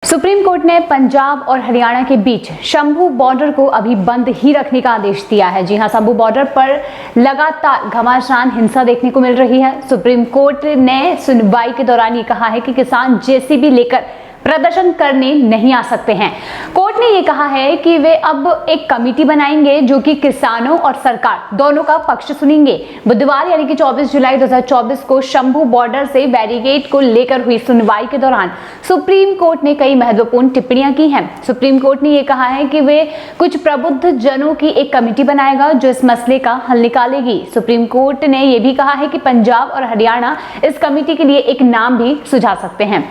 Supreme court ने पंजाब और हरियाणा के बीच शंभू बॉर्डर को अभी बंद ही रखने का आदेश दिया है। जी हां, शंभू बॉर्डर पर लगातार घमासान हिंसा देखने को मिल रही है। सुप्रीम कोर्ट ने सुनवाई के दौरान ये कहा है कि किसान जेसीबी लेकर प्रदर्शन करने नहीं आ सकते हैं। कोर्ट ने ये कहा है कि वे अब एक कमेटी बनाएंगे जो कि किसानों और सरकार दोनों का पक्ष सुनेंगे। बुधवार यानी कि 24 जुलाई 2024 को शंभू बॉर्डर से बैरिकेड को लेकर हुई सुनवाई के दौरान सुप्रीम कोर्ट ने कई महत्वपूर्ण टिप्पणियां की हैं। सुप्रीम कोर्ट ने ये कहा है कि वे कुछ प्रबुद्ध जनों की एक कमेटी बनाएगा जो इस मसले का हल निकालेगी। सुप्रीम कोर्ट ने यह भी कहा है कि पंजाब और हरियाणा इस कमेटी के लिए एक नाम भी सुझा सकते हैं।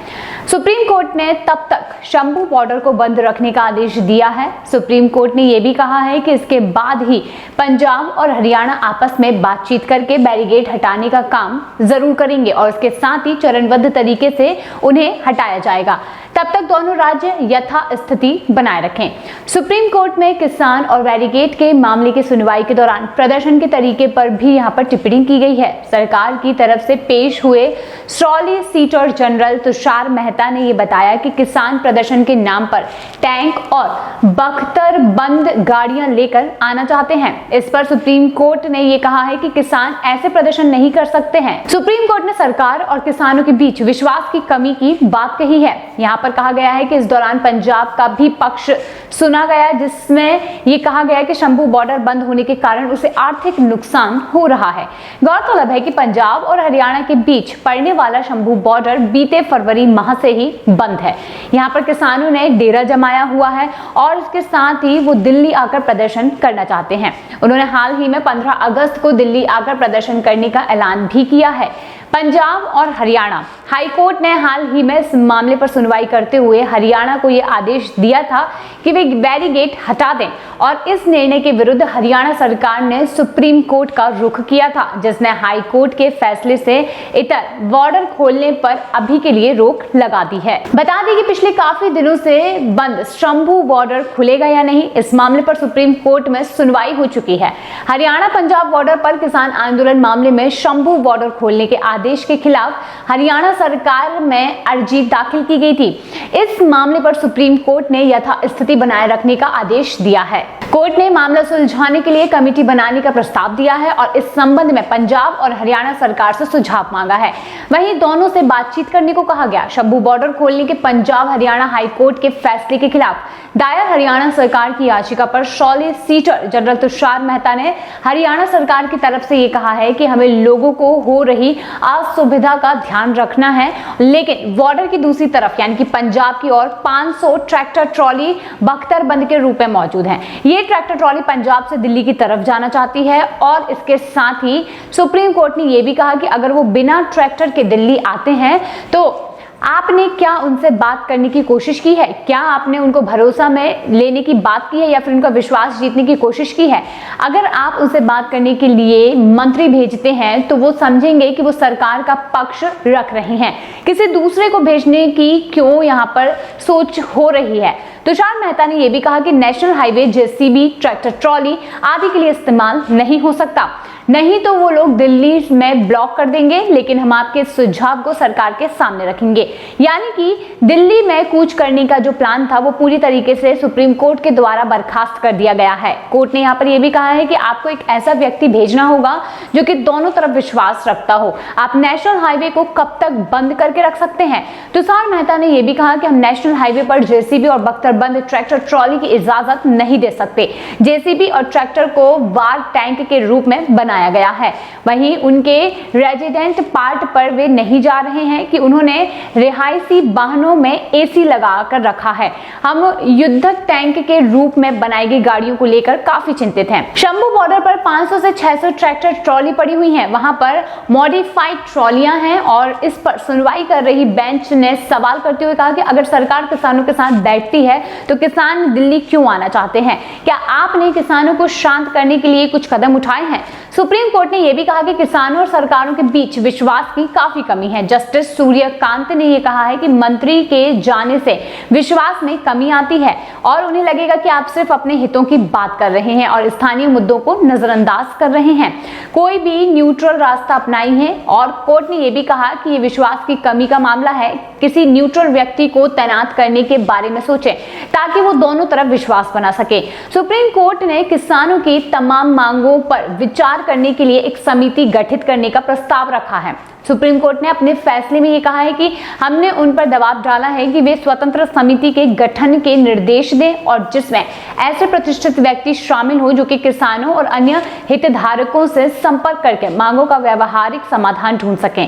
सुप्रीम कोर्ट ने तब तक शंभू बॉर्डर को बंद रखने का आदेश दिया है। सुप्रीम कोर्ट ने यह भी कहा है कि इसके बाद ही पंजाब और हरियाणा आपस में बातचीत करके बैरिकेड हटाने का काम जरूर करेंगे और इसके साथ ही चरणबद्ध तरीके से उन्हें हटाया जाएगा। तब तक दोनों राज्य यथास्थिति बनाए रखें। सुप्रीम कोर्ट में किसान और बैरिकेड के मामले की सुनवाई के दौरान प्रदर्शन के तरीके पर भी यहां पर टिप्पणी की गई है। सरकार की तरफ से पेश हुए सॉलिसिटर जनरल तुषार मेहता ने यह बताया कि किसान प्रदर्शन के नाम पर टैंक और बख्तरबंद गाड़ियां लेकर आना चाहते हैं। इस पर सुप्रीम कोर्ट ने यह कहा है कि किसान ऐसे प्रदर्शन नहीं कर सकते हैं। सुप्रीम कोर्ट ने सरकार और किसानों के बीच विश्वास की कमी की बात कही है। यहाँ पर कहा गया है कि इस दौरान पंजाब का भी पक्ष सुना गया, जिसमें यह कहा गया कि शंभू बॉर्डर बंद होने के कारण उसे आर्थिक नुकसान हो रहा है। गौरतलब है कि पंजाब और हरियाणा के बीच पड़ने वाला शंभू बॉर्डर बीते फरवरी माह से ही बंद है। यहाँ पर किसानों ने डेरा जमाया हुआ है और इसके साथ ही वो दिल्ली आकर प्रदर्शन करना चाहते हैं। उन्होंने हाल ही में 15 अगस्त को दिल्ली आकर प्रदर्शन करने का ऐलान भी किया है। पंजाब और हरियाणा हाईकोर्ट ने हाल ही में इस मामले पर सुनवाई करते हुए हरियाणा को यह आदेश दिया था कि वे बैरिकेड हटा दें और इस निर्णय के विरुद्ध हरियाणा सरकार ने सुप्रीम कोर्ट का रुख किया था, जिसने हाईकोर्ट के फैसले से इतर बॉर्डर खोलने पर अभी के लिए रोक लगा दी है। बता दें कि पिछले काफी दिनों से बंद शंभू बॉर्डर खुलेगा या नहीं, इस मामले पर सुप्रीम कोर्ट में सुनवाई हो चुकी है। हरियाणा पंजाब बॉर्डर पर किसान आंदोलन मामले में शंभू बॉर्डर खोलने के आदेश के खिलाफ हरियाणा सरकार में अर्जी दाखिल की गई थी। इस मामले पर सुप्रीम कोर्ट ने यथास्थिति बनाए रखने का आदेश दिया है। कोर्ट ने मामला सुलझाने के लिए कमेटी बनाने का प्रस्ताव दिया है और इस संबंध में पंजाब और हरियाणा सरकार से सुझाव मांगा है। वहीं दोनों से बातचीत करने को कहा गया। शंभू बॉर्डर खोलने के पंजाब हरियाणा हाईकोर्ट के फैसले के खिलाफ दायर हरियाणा सरकार की याचिका पर सॉलिसिटर जनरल तुषार मेहता ने हरियाणा सरकार की तरफ से यह कहा है कि हमें लोगों को हो रही असुविधा का ध्यान रखना है, लेकिन बॉर्डर की दूसरी तरफ यानी कि पंजाब की ओर 500 ट्रैक्टर ट्रॉली बख्तरबंद के रूप में मौजूद हैं। ये ट्रैक्टर ट्रॉली पंजाब से दिल्ली की तरफ जाना चाहती है और इसके साथ ही सुप्रीम कोर्ट ने यह भी कहा कि अगर वो बिना ट्रैक्टर के दिल्ली आते हैं तो आपने क्या उनसे बात करने की कोशिश की है? क्या आपने उनको भरोसा में लेने की बात की है या फिर उनका विश्वास जीतने की कोशिश की है? अगर आप उनसे बात करने के लिए मंत्री भेजते हैं तो वो समझेंगे कि वो सरकार का पक्ष रख रहे हैं। किसी दूसरे को भेजने की क्यों यहाँ पर सोच हो रही है? तुषार मेहता ने यह भी कहा कि national highway JCB, tractor trolley आदि के लिए इस्तेमाल नहीं हो सकता, नहीं तो वो लोग दिल्ली में ब्लॉक कर देंगे, लेकिन हम आपके सुझाव को सरकार के सामने रखेंगे। यानी कि दिल्ली में कूच करने का जो प्लान था वो पूरी तरीके से सुप्रीम कोर्ट के द्वारा बर्खास्त कर दिया गया है। कोर्ट ने यहाँ पर यह भी कहा है कि आपको एक ऐसा व्यक्ति भेजना होगा जो कि दोनों तरफ विश्वास रखता हो। आप नेशनल हाईवे को कब तक बंद करके रख सकते हैं? तुषार मेहता ने यह भी कहा कि हम नेशनल हाईवे पर जेसीबी और बख्तरबंद ट्रैक्टर ट्रॉली की इजाजत नहीं दे सकते। जेसीबी और ट्रैक्टर को वार टैंक के रूप में बनाया गया है। वहीं उनके रेजिडेंट पार्ट पर वे नहीं जा रहे हैं कि उन्होंने रिहायशी वाहनों में एसी लगाकर रखा है। हम युद्धक टैंक के रूप में बनाई गई गाड़ियों को लेकर काफी चिंतित हैं। शंभू बॉर्डर पर 500 से 600 ट्रैक्टर ट्रॉली पड़ी हुई हैं। वहां पर मॉडिफाइड ट्रॉलियां हैं और इस पर सुनवाई कर रही बेंच ने सवाल करते हुए कहा कि अगर सरकार किसानों के साथ बैठती है तो किसान दिल्ली क्यों आना चाहते हैं? क्या आपने किसानों को शांत करने के लिए कुछ कदम उठाए हैं? सुप्रीम कोर्ट ने यह भी कहा कि किसानों और सरकारों के बीच विश्वास की काफी कमी है। जस्टिस सूर्यकांत ने यह कहा है कि मंत्री के जाने से विश्वास में कमी आती है और उन्हें लगेगा कि आप सिर्फ अपने हितों की बात कर रहे हैं और स्थानीय मुद्दों को नजरअंदाज कर रहे हैं, कोई भी न्यूट्रल रास्ता अपनाई है। और कोर्ट ने यह भी कहा कि यह विश्वास की कमी का मामला है, किसी न्यूट्रल व्यक्ति को तैनात करने के बारे में सोचें ताकि वो दोनों तरफ विश्वास बना सके। सुप्रीम कोर्ट ने किसानों की तमाम मांगों पर विचार करने के लिए एक समिति गठित करने का प्रस्ताव रखा है। सुप्रीम कोर्ट ने अपने फैसले में यह कहा है कि हमने उन पर दबाव डाला है कि वे स्वतंत्र समिति के गठन के निर्देश दें और जिसमें ऐसे प्रतिष्ठित व्यक्ति शामिल हो जो कि किसानों और अन्य हितधारकों से संपर्क करके मांगों का व्यावहारिक समाधान ढूंढ सकें।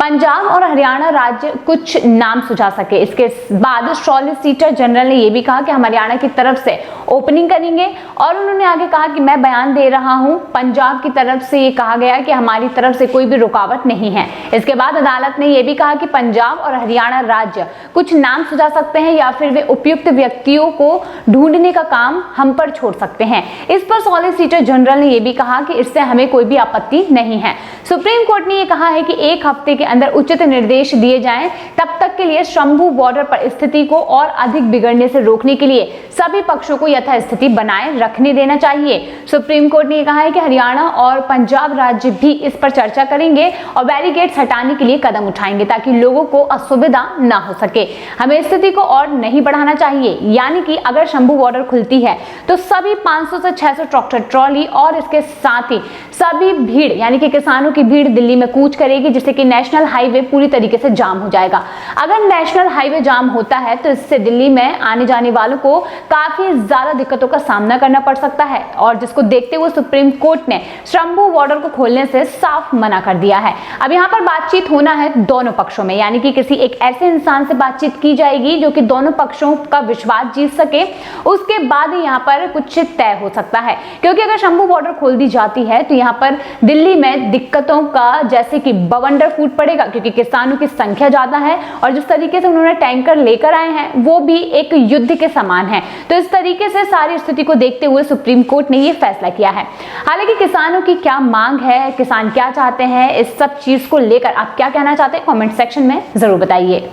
पंजाब और हरियाणा राज्य कुछ नाम सुझा सके। इसके बाद सॉलिसिटर जनरल ने यह भी कहा कि हम हरियाणा की तरफ से ओपनिंग करेंगे और उन्होंने आगे कहा कि मैं बयान दे रहा हूं, पंजाब की तरफ से ये कहा गया कि हमारी तरफ से कोई भी रुकावट नहीं है। इसके बाद अदालत ने यह भी कहा कि पंजाब और हरियाणा राज्य कुछ नाम सुझा सकते हैं या फिर वे उपयुक्त व्यक्तियों को ढूंढने का काम हम पर छोड़ सकते हैं। इस पर सॉलिसिटर जनरल ने यह भी कहा कि इससे हमें कोई भी आपत्ति नहीं है। सुप्रीम कोर्ट ने यह कहा है कि 1 हफ्ते के अंदर उचित निर्देश दिए जाएं, तब तक के लिए शंभू बॉर्डर पर स्थिति को और अधिक बिगड़ने से रोकने के लिए सभी पक्षों को यथास्थिति बनाए रखने देना चाहिए। सुप्रीम कोर्ट ने कहा है कि हरियाणा और पंजाब राज्य भी इस पर चर्चा करेंगे और बैरिकेड्स हटाने के लिए कदम उठाएंगे ताकि लोगों को असुविधा ना हो सके। हमें स्थिति को और नहीं बढ़ाना चाहिए, यानी कि अगर शंभू बॉर्डर खुलती है तो सभी 500 से 600 ट्रैक्टर ट्रॉली और इसके साथ ही सभी भीड़ यानी कि किसानों की भीड़ दिल्ली में कूच करेगी, जिससे कि नेशनल हाईवे पूरी तरीके से जाम हो जाएगा। अगर नेशनल हाईवे जाम होता है तो इससे दिल्ली में आने जाने वालों को काफी ज्यादा दिक्कतों का सामना करना पड़ सकता है और जिसको देखते हुए सुप्रीम कोर्ट ने शंभू बॉर्डर को खोलने से साफ मना कर दिया है। अब यहाँ पर बातचीत होना है दोनों पक्षों में, यानी कि किसी एक ऐसे इंसान से बातचीत की जाएगी जो कि दोनों पक्षों का विश्वास जीत सके, उसके बाद ही यहाँ पर कुछ तय हो सकता है। क्योंकि अगर शंभू बॉर्डर खोल दी जाती है तो यहाँ पर दिल्ली में दिक्कतों का जैसे कि बवंडर फूट पड़ेगा, क्योंकि किसानों की संख्या ज्यादा है और जिस तरीके से उन्होंने टैंकर लेकर आए हैं वो भी एक युद्ध के समान है। तो इस तरीके से सारी स्थिति को देखते हुए सुप्रीम कोर्ट ने ये फैसला किया है। हालांकि किसानों की क्या मांग है, किसान क्या चाहते हैं, इस सब चीज को लेकर आप क्या कहना चाहते हैं, कमेंट सेक्शन में जरूर बताइए।